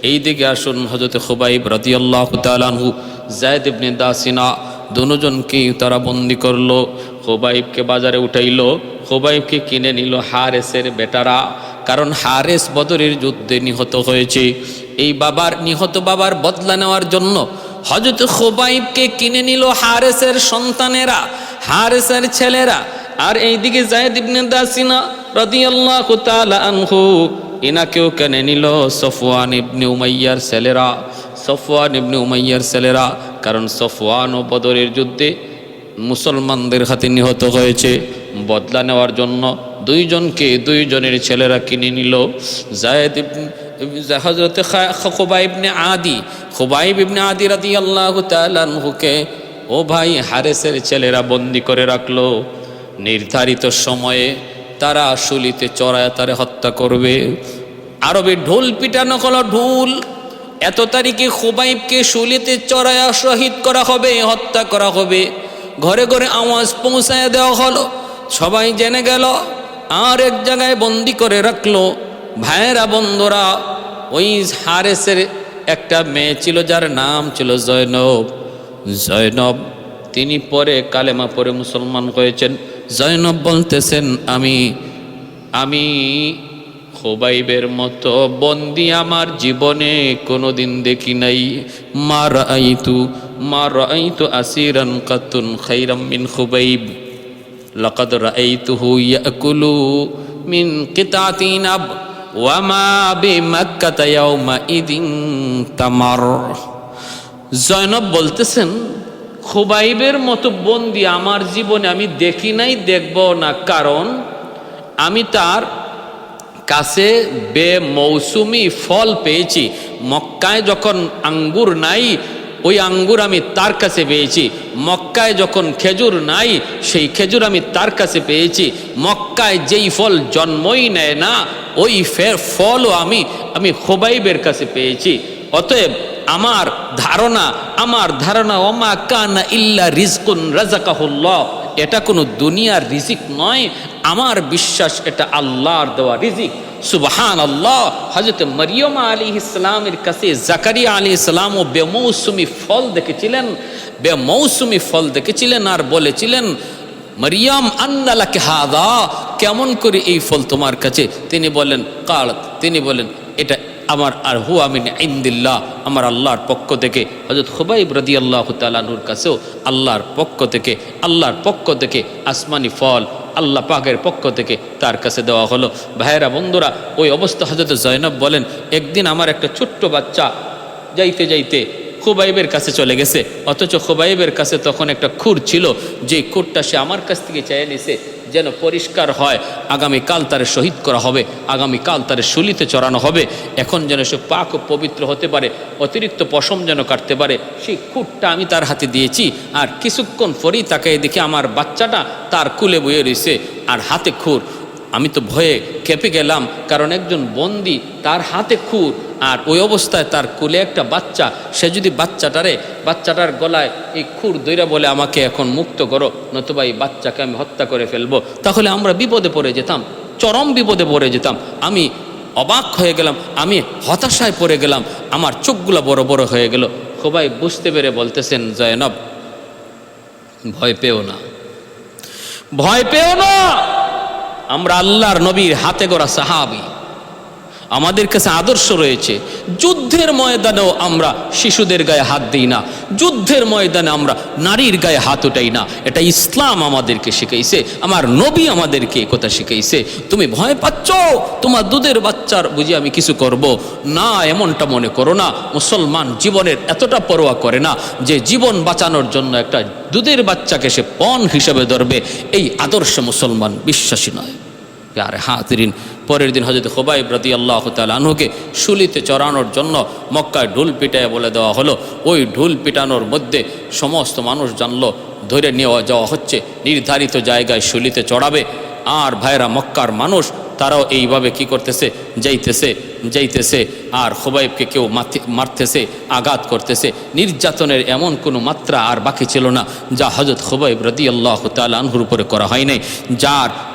এই দিকে আসুন, হযরত খুবাইব রাদিয়াল্লাহু তাআলা আনহু যায়েদ ইবনে দাসিনা দুজনকেই তারা বন্দি করলো। খুবাইবকে বাজারে উঠাইলো, খুবাইবকে কিনে নিল হারেসের বেটারা, কারণ হারেস বদরের যুদ্ধে নিহত হয়েছে। এই নিহত বাবার বদলা নেওয়ার জন্য হযরত খুবাইবকে কিনে নিল হারেসের সন্তানেরা, হারেসের ছেলেরা। আর এইদিকে যায়েদ ইবনে দাসিনা রাদিয়াল্লাহু তাআলা আনহু ইনাকেও কিনে নিল সফওয়ান ইবনে উমাইয়ার ছেলেরা, সফওয়ান ইবনে উমাইয়ার ছেলেরা। কারণ সফওয়ানও বদরের যুদ্ধে মুসলমানদের হাতে নিহত হয়েছে। বদলা নেওয়ার জন্য দুইজনের ছেলেরা কিনে নিল। যায়েদ হযরত খুবাইব ইবনে আদি রাদিয়াল্লাহু তাআলা আনহুকে ও ভাই হারেসের ছেলেরা বন্দি করে রাখলো। নির্ধারিত সময়ে তারা শুলিতে চড়ায় তারে হত্যা করবে। আরবে ঢোল পিটানো হলো, ঢোল। এত তারিখে খুবাইবকে শুলিতে চড়ায়া শহীদ করা হবে, হত্যা করা হবে। ঘরে ঘরে আওয়াজ পৌঁছায় দেওয়া হলো, সবাই জেনে গেল। আর এক জায়গায় বন্দি করে রাখলো। ভাইয়েরা বন্ধুরা, ওই হারেসের একটা মেয়ে ছিল যার নাম ছিল জয়নব। তিনি পরে কালেমা পরে মুসলমান হয়েছেন। জয়নব বলতেছেন, আমি খুবাইবের মতো বন্দি আমার জীবনে কোনোদিন দেখি নাই। মা রাআইতু আসিরান কাতুন খাইরাম মিন খুবাইব, লাকাদ রাআইতুহু ইয়াকুলু মিন কিতাতিন আব ওয়া মা বিমাক্কাতা ইয়াউমা ইদিন তামার। জয়নব বলতেছেন, খুবাইবের মতো বন্দি আমার জীবনে আমি দেখি নাই, দেখব না। কারণ আমি তার কাছে বেমৌসুমি ফল পেয়েছি। মক্কায় যখন আঙ্গুর নাই, ওই আঙ্গুর আমি তার কাছে পেয়েছি। মক্কায় যখন খেজুর নাই, সেই খেজুর আমি তার কাছে পেয়েছি। মক্কায় যেই ফল জন্মই নেয় না, ওই ফলও আমি খুবাইবের কাছে পেয়েছি। অতএব আমার ধারণা ওমা কানা ইল্লা রিজকুন রাযাকাহুল্লাহ, এটা কোনো দুনিয়ার রিজিক নয়। আমার বিশ্বাস এটা আল্লাহর দেওয়া রিজিক। সুবহানাল্লাহ। হযরত মরিয়ম আলাইহিস সালামের কাছে জাকারিয়া আলাইহিস সালামও বেমৌসুমি ফল দেখেছিলেন আর বলেছিলেন, মরিয়ম আন্না লাকি হাযা, কেমন করে এই ফল তোমার কাছে? তিনি বলেন এটা আমার আর হুয়া মিন ইনদিল্লাহ, আমার আল্লাহর পক্ষ থেকে। হযরত খুবাইব রাদিয়াল্লাহু তাআলা আনহুর কাছেও আল্লাহর পক্ষ থেকে আসমানি ফল আল্লাহ পাকের পক্ষ থেকে তার কাছে দেওয়া হলো। ভাইয়েরা বন্ধুরা, ওই অবস্থা হযরত জয়নব বলেন, একদিন আমার একটা ছোট্ট বাচ্চা যাইতে যাইতে খুবাইবের কাছে চলে গেছে। অথচ খুবাইবের কাছে তখন একটা খুর ছিল, যে খুরটা সে আমার কাছ থেকে চেয়ে নিছে যেন পরিষ্কার হয়। আগামীকাল তারে শহীদ করা হবে, আগামীকাল তারে শুলিতে চড়ানো হবে। এখন যেন সে পাক ও পবিত্র হতে পারে, অতিরিক্ত পশম যেন কাটতে পারে। সেই খুরটা আমি তার হাতে দিয়েছি। আর কিছুক্ষণ পরেই তাকে দেখি আমার বাচ্চাটা তার কুলে বয়ে রয়েছে আর হাতে খুর। আমি তো ভয়ে কেঁপে গেলাম, কারণ একজন বন্দি, তার হাতে খুর, আর ওই অবস্থায় তার কোলে একটা বাচ্চা। সে যদি বাচ্চাটার গলায় এই খুর দইরা বলে আমাকে এখন মুক্ত করো, নতুবা এই বাচ্চাকে আমি হত্যা করে ফেলবো, তাহলে আমরা বিপদে পড়ে যেতাম, চরম বিপদে পড়ে যেতাম। আমি অবাক হয়ে গেলাম, আমি হতাশায় পড়ে গেলাম, আমার চোখগুলো বড় বড় হয়ে গেল। খুবাইব বুঝতে পেরে বলতেছেন, জয়নব ভয় পেও না, আমরা আল্লাহর নবীর হাতে গড়া সাহাবী, আমাদের কাছে আদর্শ রয়েছে। যুদ্ধের ময়দানেও আমরা শিশুদের গায়ে হাত দিই না, যুদ্ধের ময়দানে আমরা নারীর গায়ে হাত উঠাই না। এটা ইসলাম আমাদেরকে শিখাইছে, আমার নবী আমাদেরকে কথা শিখাইছে। তুমি ভয় পাচ্ছ তোমার দুধের বাচ্চার বুঝি আমি কিছু করব না, এমনটা মনে করো না। মুসলমান জীবনের এতটা পরোয়া করে না যে জীবন বাঁচানোর জন্য একটা দুধের বাচ্চাকে সে পণ হিসেবে ধরবে। এই আদর্শে মুসলমান বিশ্বাসী নয়। আরে হাজিরিন, পরের দিন হযরত খুবাইব রাদিয়াল্লাহু তাআলা আনহুকে শুলিতে চড়ানোর জন্য মক্কায় ঢোল পিটায় বলে দেওয়া হলো। ওই ঢোল পিটানোর মধ্যে সমস্ত মানুষ জানলো ধরে নিয়ে যাওয়া হচ্ছে, নির্ধারিত জায়গায় শুলিতে চড়াবে। আর ভাইরা মক্কার মানুষ তারাও এইভাবে কি করতেছে, যাইতেছে আর খুবাইবকে কেউ মারতেছে, আঘাত করতেছে। নির্যাতনের এমন কোনো মাত্রা আর বাকি ছিল না যা হযরত খুবাইব রাদিয়াল্লাহু তাআলা আনহুর উপরে করা হয় নাই।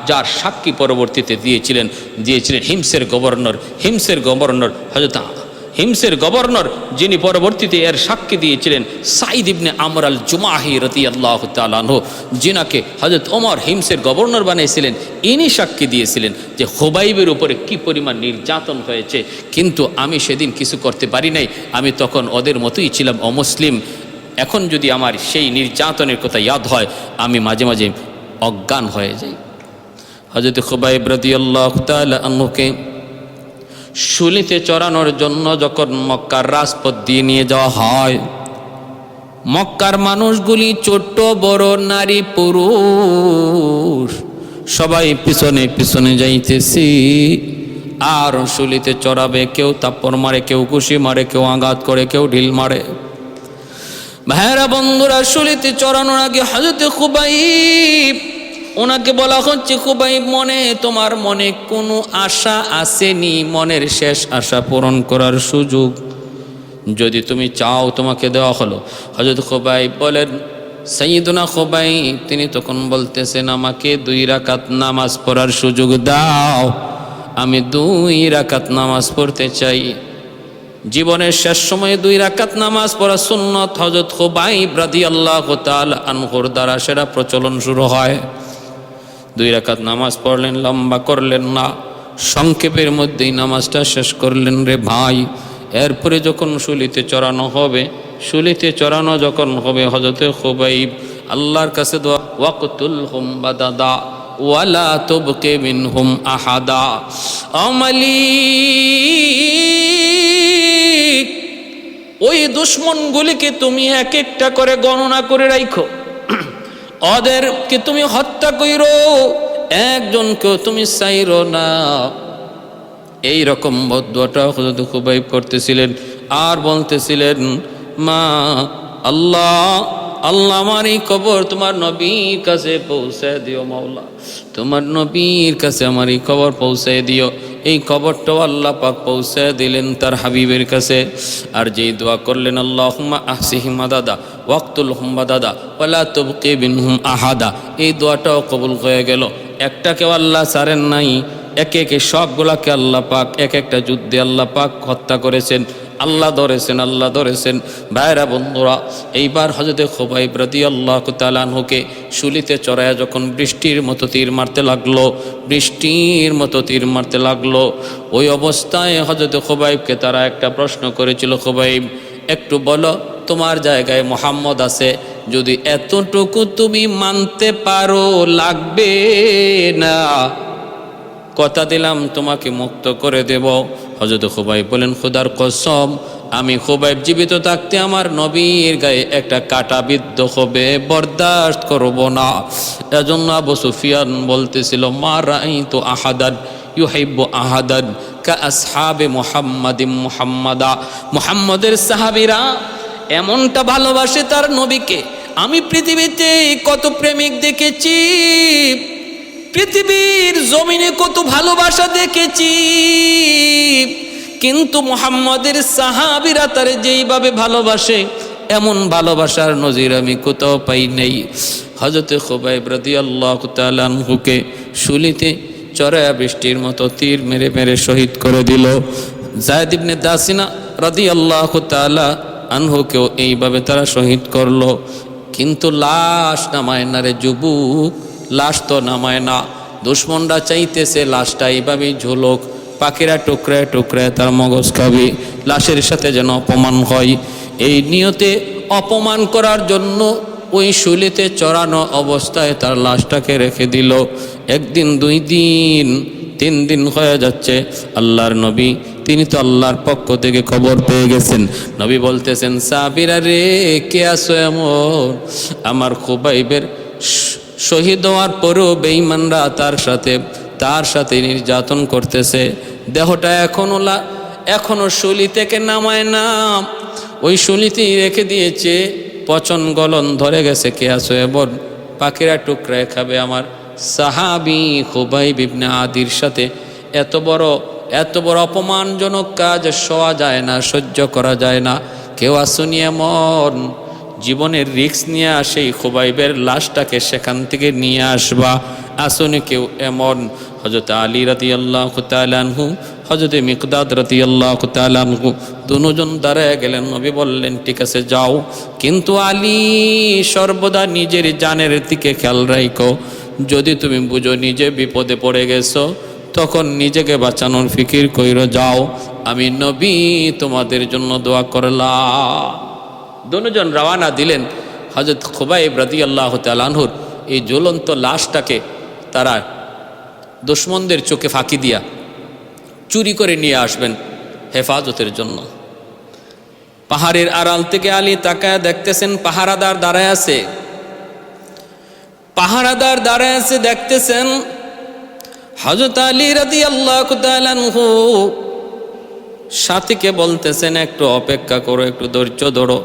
যার সাক্ষী পরবর্তীতে দিয়েছিলেন হিমসের গভর্নর হযরত হিমসের গভর্নর, যিনি পরবর্তীতে এর সাক্ষী দিয়েছিলেন, সাইদ ইবনে আমর আল জুমাহি রাদিয়াল্লাহু তাআলা আনহু, যিনাকে হযরত ওমর হিমসের গভর্নর বানিয়েছিলেন, ইনি সাক্ষী দিয়েছিলেন যে খুবাইবের উপরে কি পরিমাণ নির্যাতন হয়েছে। কিন্তু আমি সেদিন কিছু করতে পারি নাই, আমি তখন ওদের মতোই ছিলাম, অমুসলিম। এখন যদি আমার সেই নির্যাতনের কথা ইয়াদ হয়, আমি মাঝে মাঝে অজ্ঞান হয়ে যাই। হযরত খুবাইব রাদিয়াল্লাহু তাআলা আনহুকে শুলিতে চড়ানোর জন্য যখন মক্কার রাজপথ দিয়ে নিয়ে যাওয়া হয়, মক্কার মানুষগুলি ছোট বড় নারী পুরুষ সবাই পিছনে পিছনে যাইতেছি। আর শুলিতে চড়াবে, কেউ তাপ্পর মারে, কেউ ঘুষি মারে, কেউ আঘাত করে, কেউ ঢিল মারে। ভাইরা বন্ধুরা, শুলিতে চড়ানোর আগে হযরত খুবাইব, ওনাকে বলা হচ্ছে, খুবাইব মনে, তোমার মনে কোনো আশা আসেনি, মনের শেষ আশা পূরণ করার সুযোগ যদি তুমি চাও তোমাকে দেওয়া হলো। হযরত খুবাইব বলেন, সাইয়্যিদুনা খুবাইব, তিনি তখন বলতেছেন, আমাকে 2 রাকাত নামাজ পড়ার সুযোগ দাও, আমি 2 রাকাত নামাজ পড়তে চাই। জীবনের শেষ সময়ে 2 রাকাত নামাজ পড়া সুন্নত হযরত খুবাইব রাদিয়াল্লাহু তাআলা আনহুর দ্বারা সেটা প্রচলন শুরু হয়। 2 রাকাত নামাজ পড়লেন, লম্বা করলেন না, সংক্ষেপের মধ্যেই নামাজটা শেষ করলেন রে ভাই। এরপরে যখন শুলিতে চড়ানো হবে, শুলিতে চড়ানো যখন হবে, হযরত খুবাইব আল্লাহর কাছে দোয়া, ওয়াকতুলহুম বাদাদা ওয়ালা তুবকি মিনহুম আহাদা। মালিক, ওই দুশমনগুলিকে তুমি এক একটা করে গণনা করে রাখো, ওদেরকে তুমি হত্যা কইরো, একজনকেও তুমি চাইরো না। এই রকম বদদুয়াটা হযরত খুবাইব করতেছিলেন। আর বলতেছিলেন, মা আল্লাহ, আল্লাহ আমার এই খবর তোমার নবীর কাছে পৌঁছে দিও, মাওলা তোমার নবীর কাছে আমার এই খবর পৌঁছে দিও। এই খবরটাও আল্লাহ পাক পৌঁছে দিলেন তার হাবিবের কাছে। আর যেই দোয়া করলেন, আল্লাহুম্মা আহসিহিম আদাদা ওয়াকতুলহুম বাদাদা ওয়ালা তুবকি মিনহুম আহাদা, এই দোয়াটাও কবুল হয়ে গেল। একটাকেও আল্লাহ ছাড়েন নাই, একে একে সবগুলাকে আল্লাহ পাক এক একটা যুদ্ধে আল্লাহ পাক হত্যা করেছেন, আল্লাহ ধরেছেন, আল্লাহ ধরেছেন। ভাইরা বন্ধুরা, এইবার হযরত খুবাইব রাদিয়াল্লাহু তাআলা আনহুকে শুলিতে চড়ায়া যখন বৃষ্টির মতো তীর মারতে লাগলো, বৃষ্টির মতো তীর মারতে লাগলো, ওই অবস্থায় হযরত খুবাইবকে তারা একটা প্রশ্ন করেছিল, খুবাইব একটু বলো, তোমার জায়গায় মুহাম্মদ আছে, যদি এতটুকু তুমি মানতে পারো লাগবে না, কথা দিলাম তোমাকে মুক্ত করে দেব। হযরত খুবাইব বলেন, খোদার কসম, আমি খুবাইব জীবিত থাকতে আমার নবীর গায়ে একটা কাঁটা বিদ্ধ হবে, বরদাস্ত করব না। এজন্য আবু সুফিয়ান বলতেছিল, মা রাআইতু আহাদান ইউহিব্বু আহাদান কা আসহাবে মুহাম্মাদিন মুহাম্মাদা, মুহাম্মদের সাহাবীরা এমনটা ভালোবাসে তার নবীকে। আমি পৃথিবীতে কত প্রেমিক দেখেছি, পৃথিবীর জমিনে কত ভালোবাসা দেখেছি, কিন্তু মুহাম্মদের সাহাবীরা তারে যেইভাবে ভালোবাসে, এমন ভালোবাসার নজির আমি কোথাও পাই নাই। হযরত খুবাইব রাদিয়াল্লাহু তাআলা আনহুকে শুলিতে চড়ায়া বৃষ্টির মতো তীর মেরে মেরে শহীদ করে দিল। যায়েদ ইবনে দাসিনা রাদিয়াল্লাহু তাআলা আনহুকেও এইভাবে তারা শহীদ করলো। কিন্তু লাশ নামায় না রে যুবক, লাশ তো নামায় না। দুশমনরা চাইতেছে লাশটা এইভাবেই ঝুলুক, পাখিরা টুকরায় টুকরায় তার মগজ খাবে, লাশের সাথে যেন অপমান হয়। এই নিয়তে অপমান করার জন্য ওই শুলিতে চড়ানো অবস্থায় তার লাশটাকে রেখে দিল। 1 দিন 2 দিন 3 দিন হয়ে যাচ্ছে। আল্লাহর নবী, তিনি তো আল্লাহর পক্ষ থেকে খবর পেয়ে গেছেন। নবী বলতেছেন, সাহাবীরা রে, কে আছো এমন? আমার খুবাইবের শহীদ হওয়ার পরেও বেঈমানরা তার সাথে নির্যাতন করতেছে। দেহটা এখনো শুলি থেকে নামায় না, ওই শুলিতেই রেখে দিয়েছে, পচন গলন ধরে গেছে। কে আছো এমন? পাখিরা টুকরায় খাবে। আমার সাহাবী খুবাইব ইবনে আদির সাথে এত বড় অপমানজনক কাজ সওয়া যায় না, সহ্য করা যায় না। কেউ আসুনি এমন, জীবনের রিস্ক নিয়ে আসে খুবাইবের লাশটাকে সেখান থেকে নিয়ে আসবা, আসুনি কেউ এমন? হযরত আলী রাদিয়াল্লাহু তাআলা আনহু হযরত মিকদাদ রাদিয়াল্লাহু তাআলা আনহু দুজন দাঁড়ায় গেলেন। নবী বললেন, ঠিক আছে যাও, কিন্তু আলী সর্বদা নিজের জানের দিকে খেয়াল রাখো। যদি তুমি বুঝো নিজে বিপদে পড়ে গেছো, তখন নিজেকে বাঁচানোর ফিকির কইরো। যাও, আমি নবী তোমাদের জন্য দোয়া করলাম। দুজন রওনা দিলেন। হযরত খুবাইব রাদিয়াল্লাহু তাআলা আনহুর এই জ্বলন্ত লাশটাকে তারা দুশমনদের চোখে ফাঁকি দিয়া চুরি করে নিয়ে আসবেন হেফাজতের জন্য। পাহাড়ের আড়াল থেকে আলী তাকায় দেখতেছেন পাহারাদার দাঁড়ায় আছে। পাহারাদার দাঁড়ায় আছে দেখতেছেন হযরত আলী রাদিয়াল্লাহু তাআলা আনহু সাথীকে বলতেছেন, একটু অপেক্ষা করো, একটু ধৈর্য ধরো,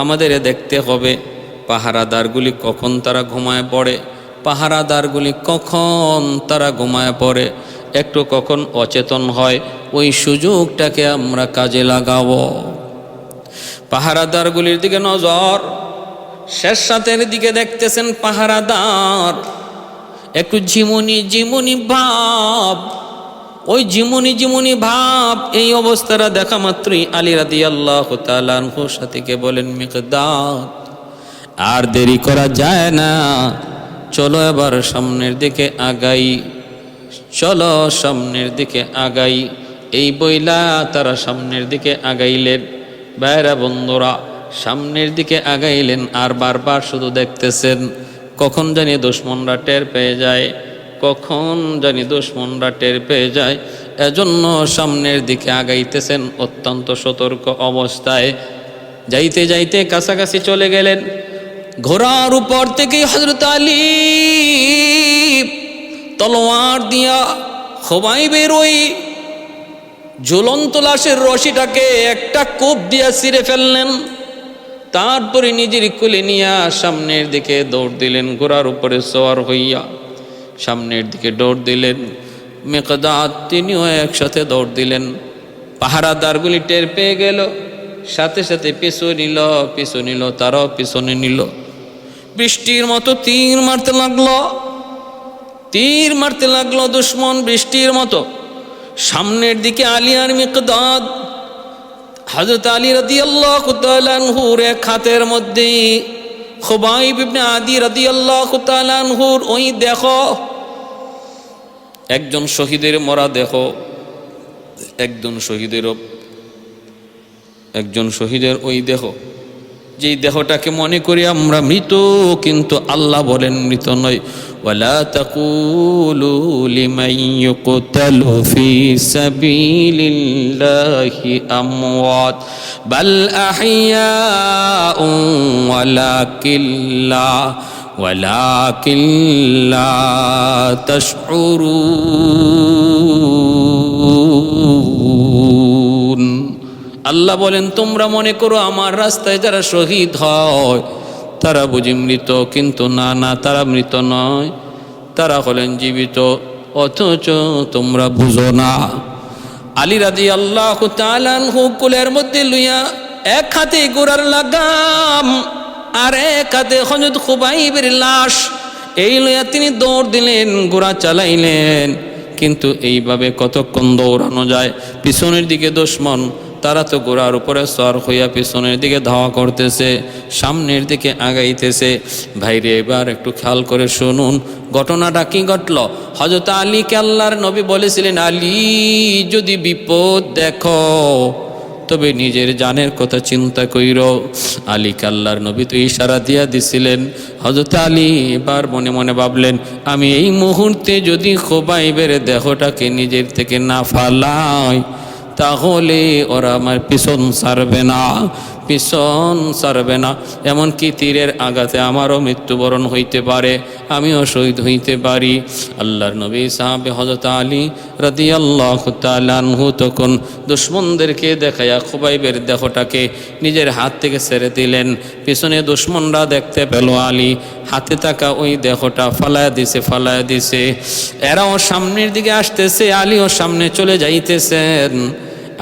আমাদের দেখতে হবে পাহারাদারগুলি কখন তারা ঘুমায় পড়ে, পাহারাদারগুলি কখন তারা ঘুমায় পড়ে, একটু কখন অচেতন হয়, ওই সুযোগটাকে আমরা কাজে লাগাবো। পাহারাদারগুলির দিকে নজর, শেষ রাতের দিকে দেখতেছেন পাহারাদার একটু ঝিমুনি ঝিমুনি ভাব, ওই ঝিমুনি ঝিমুনি ভাব। এই অবস্থাটা দেখা মাত্রই আলী রাদিয়াল্লাহু তাআলা আনহু সাথীকে বলেন, মিকদাদ, আর দেরি করা যায় না, চলো এবার সামনের দিকে আগাই, চলো সামনের দিকে আগাই। এই বইলা তারা সামনের দিকে আগাইলেন। ভাইরা বন্ধুরা, সামনের দিকে আগাইলেন আর বারবার শুধু দেখতেছেন কখন জানি দুশমনরা টের পেয়ে যায়, কখন জানি দুশমনরা টের পেয়ে যায়। এজন্য সামনের দিকে আগাইতেছেন অত্যন্ত সতর্ক অবস্থায়। যাইতে যাইতে কাছাকাছি চলে গেলেন। ঘোড়ার উপর থেকে হযরত আলী তলোয়ার দিয়া খুবাইবের ওই ঝুলন্ত লাশের রশিটাকে একটা কোপ দিয়া ছিঁড়ে ফেললেন। তারপরে নিজের কোলে নিয়ে সামনের দিকে দৌড় দিলেন। ঘোড়ার উপরে সওয়ার হইয়া সামনের দিকে দৌড় দিলেন। মিকদাদ তিনিও একসাথে দৌড় দিলেন। পাহারাদারগুলি টের পেয়ে গেল, সাথে সাথে পিছু নিল, তারাও পিছনে নিল। বৃষ্টির মতো তীর মারতে লাগলো দুশমন, বৃষ্টির মতো। সামনের দিকে আলী আর মিকদাদ। হযরত আলী রাদিয়াল্লাহু তাআলা আনহুর এক হাতের মধ্যে খুবাইব ইবনে আদি রাদিয়াল্লাহু তাআলা আনহুর ওই দেখো একজন শহীদের মরা দেখো, একজন শহীদের ওই দেখো, যেই দেহটাকে মনে করি আমরা মৃত, কিন্তু আল্লাহ বলেন মৃত নয়। ওয়ালা তাকুলু লিমান ইউকতালু ফি সাবিলিল্লাহি আমওয়াত বাল আহইয়াউ ওয়ালাকিন লা তাশউরুন। আল্লাহ বলেন, তোমরা মনে করো আমার রাস্তায় যারা শহীদ হয় তারা বুঝি মৃত, কিন্তু না, তারা মৃত নয়, তারা হলেন জীবিত, অথচ তোমরা বুঝো না। আলী রাদিয়াল্লাহু তাআলা আনহু কোলের মধ্যে লইয়া এক হাতে ঘোড়ার লাগাম আর এক হাতে হযরত খুবাইবের লাশ, এই লইয়া তিনি দৌড় দিলেন, ঘোড়া চালাইলেন। কিন্তু এইভাবে কতক্ষণ দৌড়ানো যায়? পিছনের দিকে দুশমন, তারা তো ঘোড়ার উপরে সওয়ার হইয়া পিছনের দিকে ধাওয়া করতেছে, সামনের দিকে আগাইতেছে। ভাইরে, এবার একটু খেয়াল করে শুনুন ঘটনাটা কি ঘটল। হযরত আলীকে আল্লাহর নবী বলেছিলেন, আলী যদি বিপদ দেখো তবে নিজের জানের কথা চিন্তা কইর। আলীকে আল্লাহর নবী তো ইশারা দিয়া দিছিলেন। হযরত আলী এবার মনে মনে ভাবলেন, আমি এই মুহূর্তে যদি খুবাইবের দেহটাকে নিজের থেকে না ফালাই, তাহলে ওরা আমার পিছন ছাড়বে না, এমনকি তীরের আঘাতে আমারও মৃত্যুবরণ হইতে পারে, আমিও শহীদ হইতে পারি। আল্লাহর নবী সাহাবে হযরত আলী রাদিয়াল্লাহু তাআলা আনহু তখন দুশমনদেরকে দেখাইয়া খুবাইবের দেহটাকে নিজের হাত থেকে ছেড়ে দিলেন। পিছনে দুশমনরা দেখতে পেল আলী হাতে থাকা ওই দেহটা ফালায়া দিছে। এরাও সামনের দিকে আসতেছে, আলীও সামনে চলে যাইতেছেন,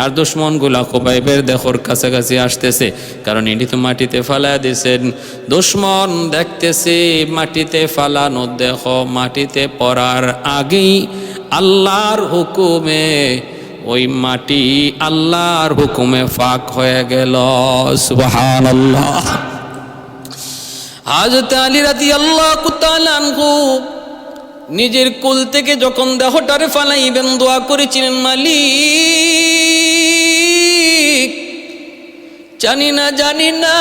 আর দুশমনগুলা খুবাইবের দেহর কাছাকাছি আসতেছে, কারণ এটি তো মাটিতে ফালায়া দিয়েছেন। দুশমন দেখতেছে মাটিতে ফালানো দেহ মাটিতে পড়ার আগেই আল্লাহর হুকুমে ওই মাটি আল্লাহর হুকুমে ফাঁক হয়ে গেল। সুবহানাল্লাহ। হযরত আলী রাদিয়াল্লাহু তাআলা আনহু নিজের কুল থেকে যখন দেহটারে ফালাইবেন দোয়া করেছিলেন, মালিক জানি না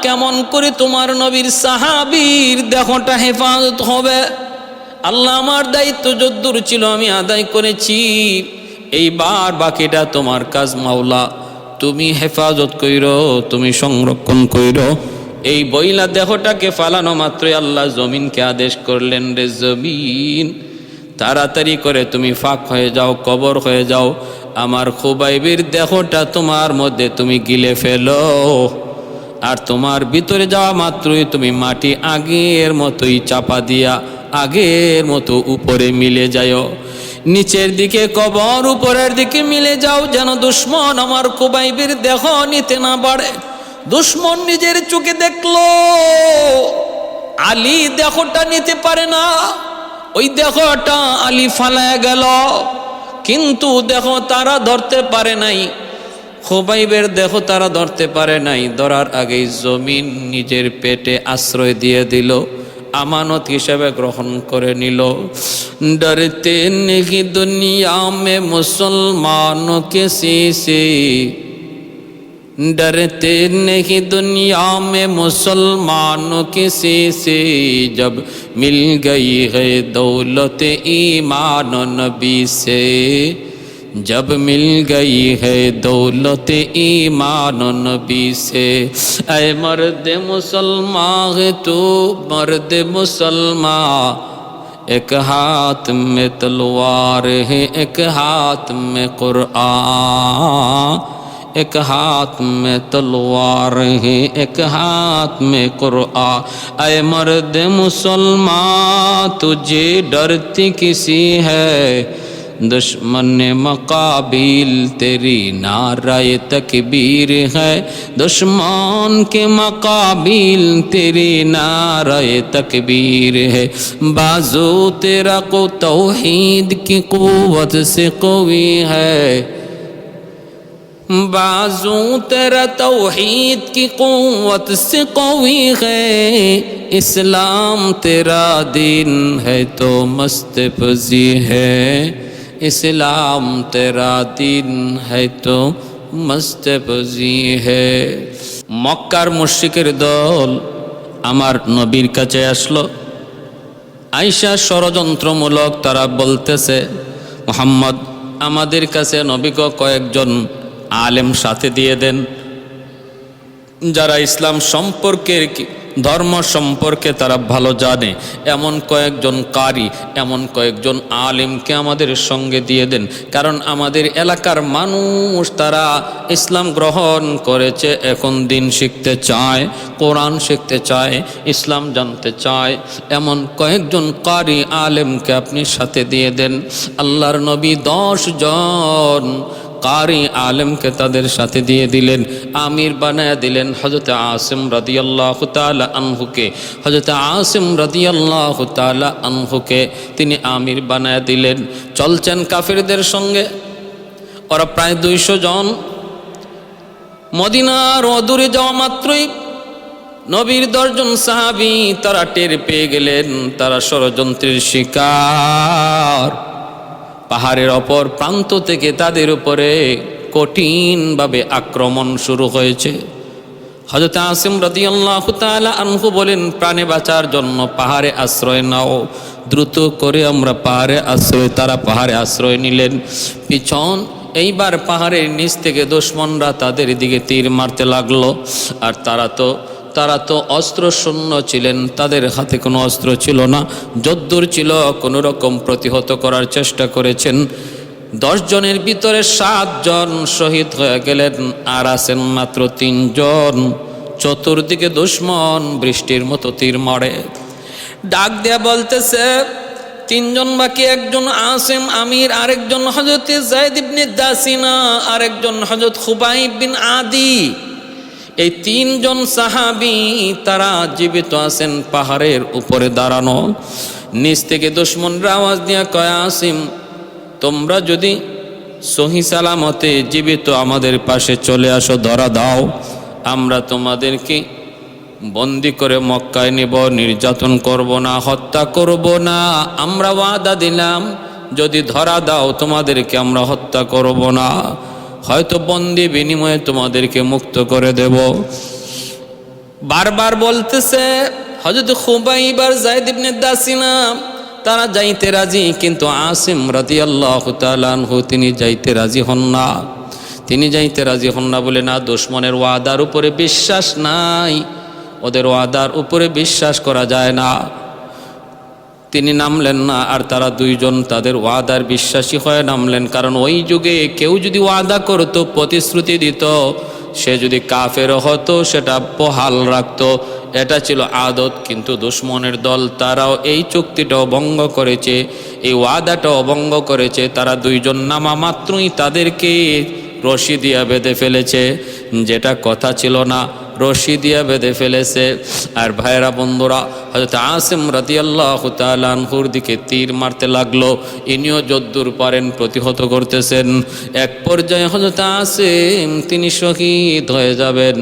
কেমন করে তোমার নবীর সাহাবীর দেহটা হেফাজত হবে। আল্লাহ আমার দায়িত্ব যদ্দূর ছিল আমি আদায় করেছি, এইবার বাকিটা তোমার কাজ মাওলা, তুমি হেফাজত কইরো, তুমি সংরক্ষণ কইরো। এই বইলা দেহটাকে ফালানো মাত্রই আল্লাহ জমিনকে আদেশ করলেন, রে জমিন তাড়াতাড়ি করে তুমি ফাঁক হয়ে যাও, কবর হয়ে যাও, আমার খুবাইবের দেহটা তোমার মধ্যে তুমি গিলে ফেলো। আর তোমার ভিতরে যাওয়া মাত্রই তুমি মাটি আগের মতোই চাপা দিয়া আগের মতো উপরে মিলে যাও, নিচের দিকে কবর উপরের দিকে মিলে যাও, যেন দুশ্মন আমার খুবাইবের দেহ নিতে না পারে। দুশ্মন নিজের চোখে দেখলো আলী দেহটা নিতে পারে না, ওই দেহটা আলী ফালায় গেল, কিন্তু দেহ তারা ধরতে পারে নাই, খুবাইবের দেহ তারা ধরতে পারে নাই। ধরার আগেই জমিন নিজের পেটে আশ্রয় দিয়ে দিল, আমানত হিসেবে গ্রহণ করে নিল। ডরতে নেহি দুনিয়া মে মুসলমানों किसी से, डरते नहीं दुनिया में मुसलमानों किसी से, जब मिल गई है दौलत ईमान नबी से, जब मिल गई है दौलत ईमान नबी से। ऐ मर्द मुसलमान है तू मर्द मुसलमान, एक हाथ में तलवार है एक हाथ में कुरान, एक हाथ में तलवार है एक हाथ में कुरान। ऐ मर्द मुसलमान तुझे डरती किसी है, दुश्मन मकाबिल तेरी नाराए तकबीर है, दुश्मन के मकाबिल तेरी नाराए तकबीर है। बाजू तेरा को तौहीद की कुव्वत से कवी है, बाजू तेरा तौहीद की कुव्वत से कवी है, इस्लाम तेरा दीन है तो मस्त फजी है, इस्लाम तेरा दीन है तो मस्त फजी है। মক্কার মুশরিকের দল আমার নবীর কাছে আসলো, আয়েশা ষড়যন্ত্রমূলক তারা বলতেছে, মুহাম্মদ আমাদের কাছে নবীকে কয়েকজন আলেম সাথে দিয়ে দেন, যারা ইসলাম সম্পর্কে ধর্ম সম্পর্কে তারা ভালো জানে, এমন কয়েকজন কারি এমন কয়েকজন আলেমকে আমাদের সঙ্গে দিয়ে দেন, কারণ আমাদের এলাকার মানুষ তারা ইসলাম গ্রহণ করেছে, এখন দিন শিখতে চায়, কোরআন শিখতে চায়, ইসলাম জানতে চায়, এমন কয়েকজন কারি আলেমকে আপনি সাথে দিয়ে দেন। আল্লাহর নবী 10 জন কারি আলেমকে তাদের সাথে দিয়ে দিলেন, আমির বানায়া দিলেন হযরত আসিম রাদিয়াল্লাহু তাআলা আনহুকে। হযরত আসিম রাদিয়াল্লাহু তাআলা আনহুকে তিনি আমির বানায়া দিলেন। চলছেন কাফিরদের সঙ্গে, ওরা প্রায় 200 জন। মদিনার অদূরে যাওয়া মাত্রই নবীর 10 জন সাহাবী তারা টের পেয়ে গেলেন তারা ষড়যন্ত্রের শিকার। পাহাড়ের অপর প্রান্ত থেকে তাদের উপরে কঠিনভাবে আক্রমণ শুরু হয়েছে। হযরত আসিম রাদিয়াল্লাহু তাআলা আনহু বলেন, প্রাণে বাঁচার জন্য পাহাড়ে আশ্রয় নাও, দ্রুত করে আমরা পাহাড়ে আশ্রয়। তারা পাহাড়ে আশ্রয় নিলেন। পিছন এইবার পাহাড়ের নিচ থেকে দুশমনরা তাদের দিকে তীর মারতে লাগলো। আর তারা তো অস্ত্র শূন্য ছিলেন, তাদের হাতে কোনো অস্ত্র ছিল না। যদ্দূর ছিল কোনো রকম প্রতিহত করার চেষ্টা করেছেন। 10 জনের ভিতরে 7 জন শহীদ হয়ে গেলেন, আর আছেন মাত্র 3 জন। চতুর্দিকে দুশমন বৃষ্টির মতো তীর মারে। ডাক দেয়া বলতেছে 3 জন বাকি, একজন আসিম আমির, আরেকজন হযরত যায়েদ ইবনে দাসিনা, আরেকজন হযরত খুবাইব বিন আদি। এই 3 জন সাহাবী তারা জীবিত আছেন, পাহাড়ের উপরে দাঁড়ানো। নিচ থেকে দুশমনরা আওয়াজ দিয়া কয়, আসিম তোমরা যদি সহি সালামতে জীবিত আমাদের পাশে চলে আসো, ধরা দাও, আমরা তোমাদেরকে বন্দি করে মক্কায় নেব, নির্যাতন করব না, হত্যা করব না। আমরা ওয়াদা দিলাম যদি ধরা দাও তোমাদেরকে আমরা হত্যা করব না, হয়তো বন্দি বিনিময়ে তোমাদেরকে মুক্ত করে দেব। বারবার বলতেছে। হযরত খুবাইব আর যায়েদ ইবনে দাসিনা তারা যাইতে রাজি, কিন্তু আসিম রাদিয়াল্লাহু তাআলা আনহু তিনি যাইতে রাজি হন না। তিনি যাইতে রাজি হন না বলে না, দুশমনের ওয়াদার উপরে বিশ্বাস নাই, ওদের ওয়াদার উপরে বিশ্বাস করা যায় না। তিনি নামলেন না, আর তারা দুইজন তাদের ওয়াদার বিশ্বাসী হয়ে নামলেন। কারণ ওই যুগে কেউ যদি ওয়াদা করতো, প্রতিশ্রুতি দিত, সে যদি কাফেরও হতো সেটা বহাল রাখতো, এটা ছিল আদত। কিন্তু দুশমনের দল তারাও এই চুক্তিটাও ভঙ্গ করেছে, এই ওয়াদাটাও ভঙ্গ করেছে। তারা দুইজন নামা মাত্রই তাদেরকে রশি দিয়া বেঁধে ফেলেছে, যেটা কথা ছিল না, রশি দিয়া বেঁধে ফেলেছে। আর ভাইরা বন্ধুরা, হযরত আসিম রাদিয়াল্লাহু তাআলা আনহুর দিকে তীর মারতে লাগলো, ইনিও যদ্দূর পারেন প্রতিহত করতেছেন। এক পর্যায়ে হযরত আসিম তিনি শহীদ হয়ে যাবেন,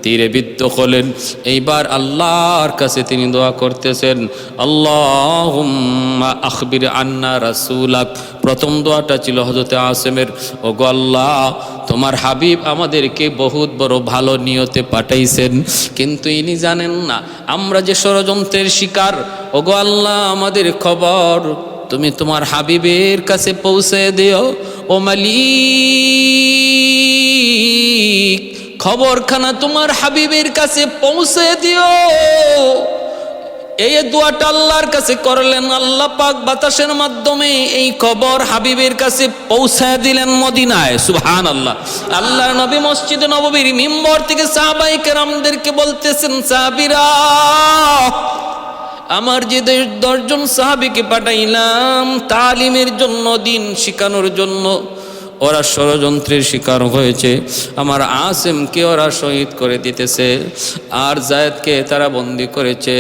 তীরে বিদ্ধ হলেন। এইবার আল্লাহর কাছে তিনি দোয়া করতেছেন, আল্লাহুম্মা আখবির আন্না রাসূলাক। প্রথম দোয়াটা ছিল হযরত আসিমের, ওগো আল্লাহ তোমার হাবিব আমাদেরকে বহুত বড় ভালো নিয়তে পাঠাইছেন, কিন্তু ইনি জানেন না আমরা যে ষড়যন্ত্রের শিকার। ওগো আল্লাহ আমাদের খবর তুমি তোমার হাবিবের কাছে পৌঁছে দিও। ও মালিক, খবরখানা তোমার হাবিবের কাছে পৌঁছে দিও। এই দোয়াটা আল্লাহর কাছে করলেন, আল্লাহ পাক বাতাসের মাধ্যমে এই খবর হাবিবের কাছে পৌঁছায় দিলেন মদিনায়। সুবহানাল্লাহ। আল্লাহর নবী মসজিদে নববীর মিম্বর থেকে সাহাবায়ে কেরামদেরকে বলতেছেন, সাহাবীরা আমার যে 10 জন সাহাবীকে পাঠাইলাম তালিমের জন্য, দিন শিখানোর জন্য, ওরা ষড়যন্ত্রের শিকার হয়েছে। আমার আসিমকে ওরা শহীদ করে দিতেছে, আর যায়েদকে তারা বন্দি করেছে,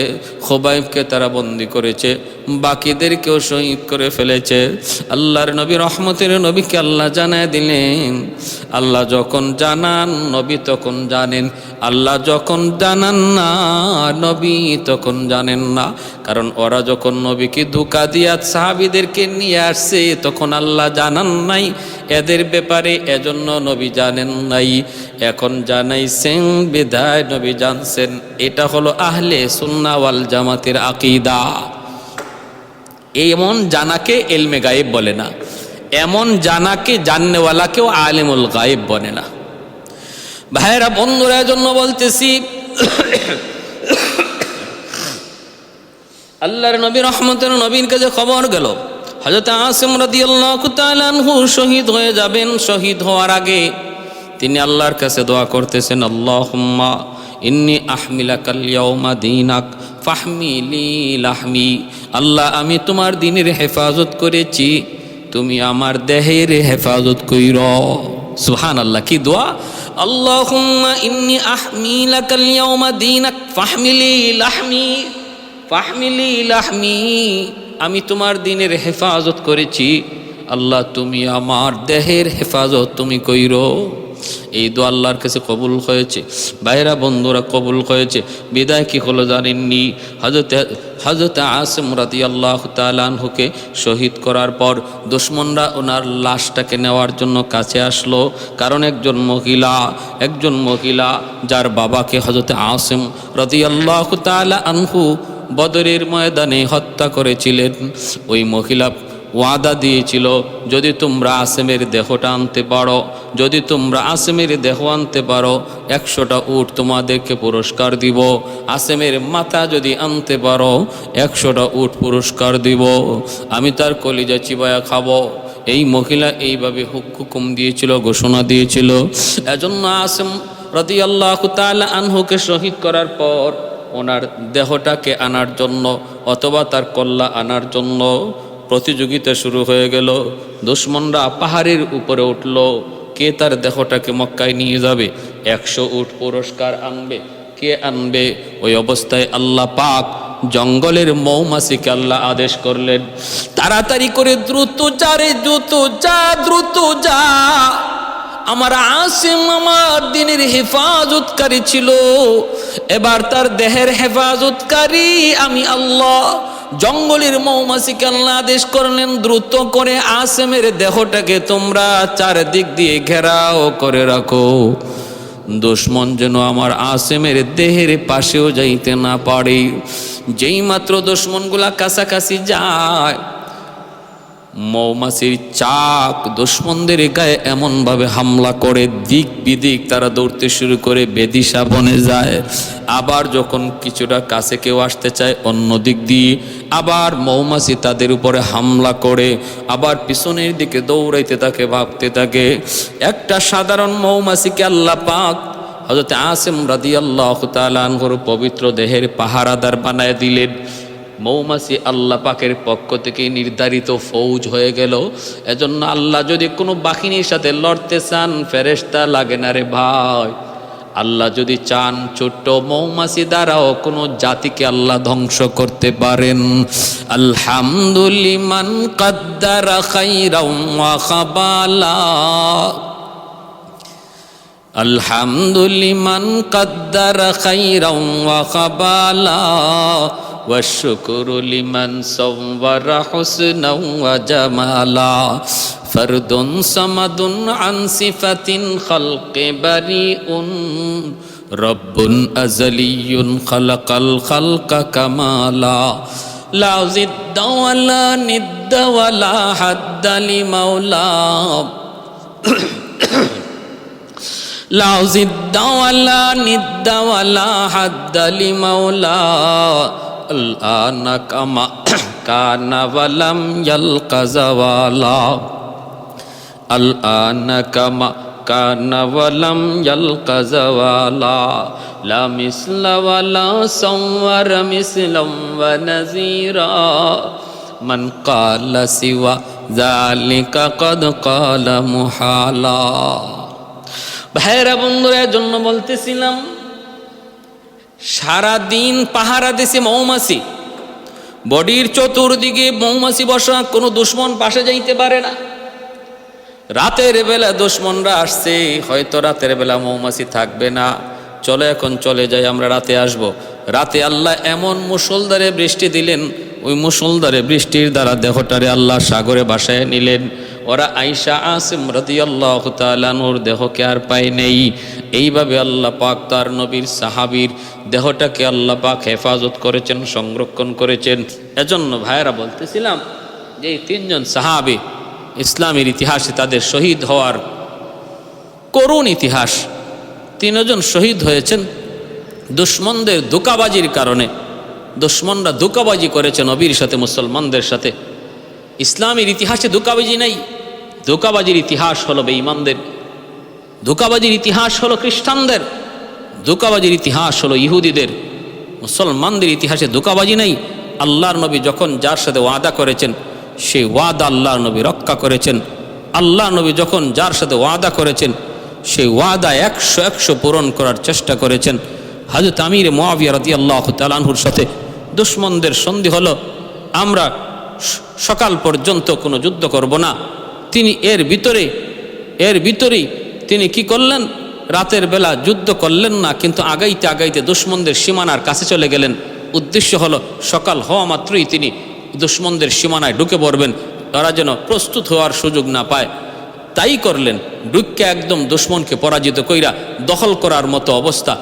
খুবাইবকে তারা বন্দি করেছে, বাকিদেরকেও শহীদ করে ফেলেছে। আল্লাহর নবী রহমতের নবীকে আল্লাহ জানায় দিলেন। আল্লাহ যখন জানান নবী তখন জানেন, আল্লাহ যখন জানান না নবী তখন জানেন না। কারণ ওরা যখন নবীকে ধোঁকা দিয়া সাহাবীদেরকে নিয়ে আসছে তখন আল্লাহ জানান নাই এদের ব্যাপারে, এজন্য নবী জানেন নাই। এখন জানাইছেন বিধায় নবী জানছেন। এটা হলো আহলে সুন্নাহ ওয়াল জামাতের আকীদা। এমন জানাকে ইলমে গায়েব বলে না, এমন জানাকে জাননেওয়ালাকেও আলিমুল গায়েব বলে না। ভাইরা বন্ধুরা, এজন্য বলতেছি আল্লাহর নবী রহমতের নবীর কাছে খবর গেল হযরত আসিম রাদিয়াল্লাহু তাআলা আনহু শহীদ হয়ে যাবেন। শহীদ হওয়ার আগে তিনি আল্লাহর কাছে দোয়া করতেছেন, আল্লাহুম্মা ইন্নী আহমিলাকাল ইয়াউমা দীনাক ফাহমিলি লাহমি। আল্লাহ আমি তোমার দ্বীনের হেফাজত করেছি, তুমি আমার দেহের হেফাজত কইরো। সুবহানাল্লাহ, কি দোয়া! আল্লাহুম্মা ইন্নী আহমিলাকাল ইয়াউমা দীনাক ফাহমিলি লাহমি, ফাহমিলি লাহমি। আমি তোমার দ্বীনের হেফাজত করেছি, আল্লাহ তুমি আমার দেহের হেফাজত তুমি কইরো। এই দোয়া আল্লাহর কাছে কবুল হয়েছে। ভাইরা বন্ধুরা, কবুল হয়েছে। বিদায় কি হলো জানেননি? হযরত আসিম রাদিয়াল্লাহু তাআলা আনহুকে শহীদ করার পর দুশমনরা ওনার লাশটাকে নেওয়ার জন্য কাছে আসলো। কারণ একজন মহিলা যার বাবাকে হযরত আসিম রাদিয়াল্লাহু তাআলা আনহু বদরের ময়দানে হত্যা করেছিলেন, ওই মহিলা ওয়াদা দিয়েছিল, যদি তোমরা আসিমের দেহটা আনতে পারো, যদি তোমরা আসিমের দেহ আনতে পারো 100টা উট তোমাদেরকে পুরস্কার দিব। আসিমের মাথা যদি আনতে পারো 100টা উট পুরস্কার দিব। আমি তার কলিজা চিবায়া খাবো। এই মহিলা এইভাবে হুকুম দিয়েছিল, ঘোষণা দিয়েছিল। এজন্য আসিম রাদিয়াল্লাহু তাআলা আনহুকে শহীদ করার পর ওনার দেহটাকে আনার জন্য অথবা তার কল্লা আনার জন্য প্রতিযোগিতা শুরু হয়ে গেল। দুশমনরা পাহাড়ের উপরে উঠল, কে তার দেহটাকে মক্কায় নিয়ে যাবে, 100 উট পুরস্কার আনবে, কে আনবে। ওই অবস্থায় আল্লাহ পাক জঙ্গলের মৌমাছিকে আল্লাহ আদেশ করলেন, তাড়াতাড়ি করে দ্রুত যা রে, দ্রুত যা, দ্রুত যা। আমার আসিম আমার দিনের হেফাজতকারী ছিল, এবার তার দেহের হেফাজতকারী আমি আল্লাহ। জঙ্গলের মৌমাছিকে আল্লাহ আদেশ করলেন, দ্রুত করে আসিমের দেহটাকে তোমরা চারদিক দিয়ে ঘেরাও করে রাখো, দুশমন যেন আমার আসিমের দেহের পাশেও যাইতে না পারে। যেই মাত্র দুশমনগুলা কাছাকাছি যায়, মৌমাছির চাক দুশমনদের গায়ে এমনভাবে হামলা করে, দিক বিদিক তারা দৌড়তে শুরু করে, বেদিশা বনে যায়। আবার যখন কিছুটা কাছে কেউ আসতে চায় অন্য দিক দিয়ে, আবার মৌমাছি তাদের উপরে হামলা করে, আবার পিছনের দিকে দৌড়াইতে থাকে, ভাবতে থাকে। একটা সাধারণ মৌমাছিকে আল্লাহ পাক হযরত আসিম রাদিয়াল্লাহু তাআলা আনহুর পবিত্র দেহের পাহারাদার বানায় দিলেন। মৌমাছি আল্লাহ পাকের পক্ষ থেকে নির্ধারিত ফৌজ হয়ে গেল। এজন্য আল্লাহ যদি কোনো বাহিনীর সাথে লড়তে চান, ফেরেশতা লাগে না রে ভাই। আল্লাহ যদি চান, ছোট্ট মৌমাছি দ্বারাও কোনো জাতিকে আল্লাহ ধ্বংস করতে পারেন। আলহামদুলিমান কাদ্দারা খাইরাও ওয়া খাবালা, আলহামদুলিমান কাদ্দারা খাইরাও ওয়া খাবালা, ওয়াশকুরু লিমান সাওয়ারা হুসনাও ওয়া জামালা, ফরদুন সামাদুন আন সিফাতিন খালকি বারিউন, রব্বুন আযালিয়ুন খালাকাল খালকা কামালা, লা জিদ্দা ওয়ালা নিদ্দা ওয়ালা হাদ্দা লিমাওলা, লা জিদ্দা ওয়ালা নিদ্দা ওয়ালা হাদ্দা লিমাওলা, আল-আনা কামা কানা ওয়ালাম ইয়ালকা যাওয়ালা, আল-আনা কামা কানা ওয়ালাম ইয়ালকা যাওয়ালা, লা মিসলা ওয়ালা সাওয়ারা মিসলাম ওয়া নাযীরা, মান ক্বালা সিওয়া যালিকা ক্বাদ ক্বালা মুহালা। ভাইরা বন্ধুরা, জন্য বলতেছিলাম, সারা দিন পাহারা দিছে মৌমাছি, বডির চতুর্দিকে মৌমাছি বসা, কোনো দুশমন পাশে যাইতে পারে না। রাতের বেলা দুশমনরা আসছে, হয়তো রাতের বেলা মৌমাছি থাকবে না, চলো এখন চলে যাই, আমরা রাতে আসব। রাতে আল্লাহ এমন মুষলধারে বৃষ্টি দিলেন, ওই মুষলধারে বৃষ্টির দ্বারা দেহটারে আল্লাহ সাগরে ভাসায় নিলেন। ওরা আয়েশা আসিম রাদিয়াল্লাহু তাআলা আনহুর দেহকে আর পায় নেই। এইভাবে আল্লাহ পাক তার নবীর সাহাবীর দেহটাকে আল্লাহ পাক হেফাজত করেছেন, সংরক্ষণ করেছেন। এজন্য ভাইয়েরা বলতেছিলাম যে এই তিনজন সাহাবী ইসলামের ইতিহাসে তাদের শহীদ হওয়ার করুণ ইতিহাস। তিনজন শহীদ হয়েছেন দুশমনদের ধোঁকাবাজির কারণে। দুশমনরা ধোঁকাবাজি করেছে নবীর সাথে, মুসলমানদের সাথে। ইসলামের ইতিহাসে ধোঁকাবাজি নাই। ধোঁকাবাজির ইতিহাস হলো বেঈমানদের, ধোঁকাবাজির ইতিহাস হলো খ্রিস্টানদের, ধোঁকাবাজির ইতিহাস হলো ইহুদিদের। মুসলমানদের ইতিহাসে ধোঁকাবাজি নাই। আল্লাহর নবী যখন যার সাথে ওয়াদা করেছেন, সেই ওয়াদা আল্লাহর নবী রক্ষা করেছেন। আল্লাহর নবী যখন যার সাথে ওয়াদা করেছেন, সেই ওয়াদা 100 পূরণ করার চেষ্টা করেছেন। হযরত আমির মুআবিয়া রাদিয়াল্লাহু তাআলা আনহুর সাথে দুশমনদের সন্ধি হলো, আমরা সকাল পর্যন্ত কোনো যুদ্ধ করব না। তিনি এর ভিতরেই তিনি কি করলেন, রাতের বেলা যুদ্ধ করলেন না, কিন্তু আগাইতে আগাইতে দুশমনদের সীমানার কাছে চলে গেলেন। উদ্দেশ্য হলো সকাল হওয়া মাত্রই তিনি দুশমনদের সীমানায় ঢুকে পড়বেন, তারা যেন প্রস্তুত হওয়ার সুযোগ না পায়। তাই করলেন, ঢুকে একদম দুশমনকে পরাজিত কইরা দখল করার মতো অবস্থা,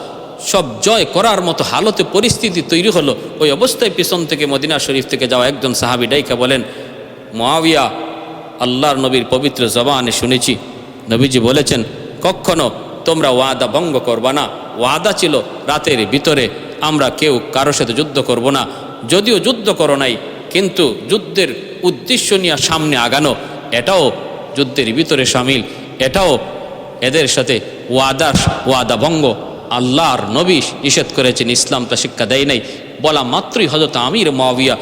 সব জয় করার মতো হালতে পরিস্থিতি তৈরি হলো। ওই অবস্থায় পিছন থেকে মদিনা শরীফ থেকে যাওয়া একজন সাহাবী ডাইকা বলেন, মুআবিয়া, আল্লাহর নবীর পবিত্র জবানে শুনেছি নবীজি বলেছেন, কখনো তোমরা ওয়াদা ভঙ্গ করবা না। ওয়াদা ছিল রাতের ভিতরে আমরা কেউ কারোর সাথে যুদ্ধ করব না। যদিও যুদ্ধ করো নাই, কিন্তু যুদ্ধের উদ্দেশ্য নিয়ে সামনে আগানো, এটাও যুদ্ধের ভিতরে সামিল। এটাও এদের সাথে ওয়াদা ভঙ্গ আল্লাহর নবী নিষেধ করেছেন, ইসলাম তা শিক্ষা দেয় নাই। বলা মাত্রই হযরত আমির মুআবিয়া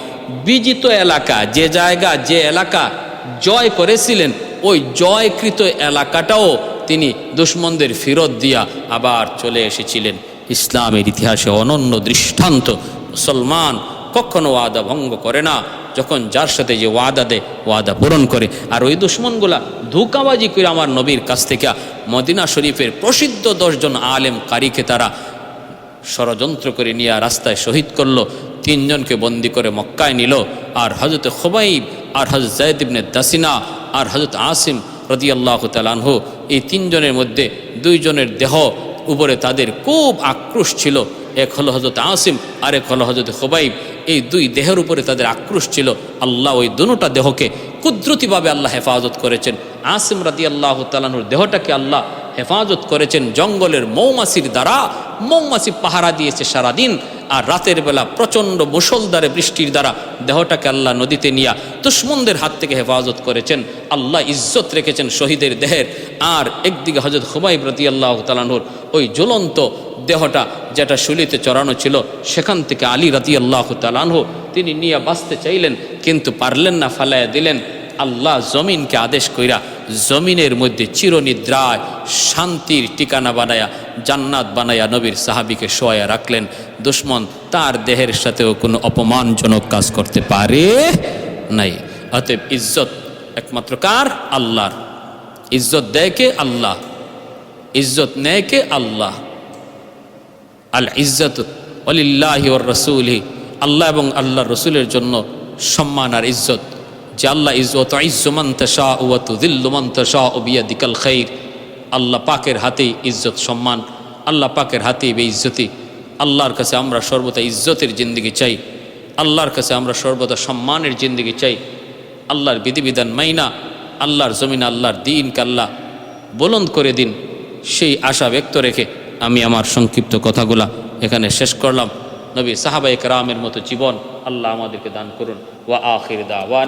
বিজিত এলাকা, যে জায়গা যে এলাকা জয় করেছিলেন, ওই জয়কৃত এলাকাটাও তিনি দুশমনদের ফেরত দিয়া আবার চলে এসেছিলেন। ইসলামের ইতিহাসে অনন্য দৃষ্টান্ত। মুসলমান কখনো ওয়াদা ভঙ্গ করে না, যখন যার সাথে যে ওয়াদা দেয় ওয়াদা পূরণ করে। আর ওই দুশ্মনগুলা ধোঁকাবাজি করে আমার নবীর কাছ থেকে মদিনা শরীফের প্রসিদ্ধ 10 জন আলেম কারীকে তারা ষড়যন্ত্র করে নিয়ে রাস্তায় শহীদ করলো। 3 জনকে বন্দি করে মক্কায় নিল। আর হযরত খুবাইব আর হযরত যায়েদ ইবনে দাসিনা আর হযরত আসিম রাদিয়াল্লাহু তাআলা আনহু, এই 3 জনের মধ্যে 2 জনের দেহ উপরে তাদের খুব আক্রোশ ছিল। এক হলো হযরত আসিম আর এক হলো হযরত খুবাইব। এই 2 দেহের উপরে তাদের আক্রোশ ছিল। আল্লাহ ওই দুটোটা দেহকে কুদরতিভাবে আল্লাহ হেফাজত করেছেন। আসিম রাদিয়াল্লাহু তাআলা আনহুর দেহটাকে আল্লাহ হেফাজত করেছেন জঙ্গলের মৌমাছির দ্বারা। মৌমাছি পাহারা দিয়েছে সারাদিন, আর রাতের বেলা প্রচণ্ড মুষলধারে বৃষ্টির দ্বারা দেহটাকে আল্লাহ নদীতে নিয়ে দুশমনদের হাত থেকে হেফাজত করেছেন। আল্লাহ ইজ্জত রেখেছেন শহীদের দেহের। আর একদিকে হযরত খুবাইব রাদিয়াল্লাহু তাআলা আনহুর ওই জ্বলন্ত দেহটা যেটা শুলিতে চড়ানো ছিল, সেখান থেকে আলী রাদিয়াল্লাহু তাআলা আনহু তিনি নিয়ে বাঁচতে চাইলেন, কিন্তু পারলেন না, ফালাইয়া দিলেন। আল্লাহ জমিনকে আদেশ কইরা জমিনের মধ্যে চিরনিদ্রায় শান্তির ঠিকানা বানায়া জান্নাত বানায়া নবীর সাহাবীকে শোয়া রাখলেন। দুশ্মন তার দেহের সাথেও কোনো অপমানজনক কাজ করতে পারে নাই। অতএব ইজ্জত একমাত্র কার? আল্লাহর। ইজ্জত দেয় কে? আল্লাহ। ইজ্জত নেয় কে? আল্লাহ। আল ইজ্জত ওয়ালিল্লাহি ওয়ার রাসূলিহি, আল্লাহ এবং আল্লাহর রাসূলের জন্য সম্মান আর ইজ্জত। যে আল্লাহ ইজ্জত ইজ্জু মান তাশা ওয়া তুযিল্লু মান তাশা বিয়াদিকাল খাইর। আল্লাহ পাকের হাতেই ইজ্জত সম্মান, আল্লাহ পাকের হাতেই বেইজ্জতি। আল্লাহর কাছে আমরা সর্বদা ইজ্জতের জিন্দেগি চাই, আল্লাহর কাছে আমরা সর্বদা সম্মানের জিন্দেগি চাই। আল্লাহর বিধিবিধান মাইনা আল্লাহর জমিন আল্লাহর দিনকে আল্লাহ বুলন্দ করে দিন, সেই আশা ব্যক্ত রেখে আমি আমার সংক্ষিপ্ত কথাগুলা এখানে শেষ করলাম। নবী সাহাবায়ে কেরামের মতো জীবন আল্লাহ আমাদেরকে দান করুন। ওয়া আখির দাওয়ানা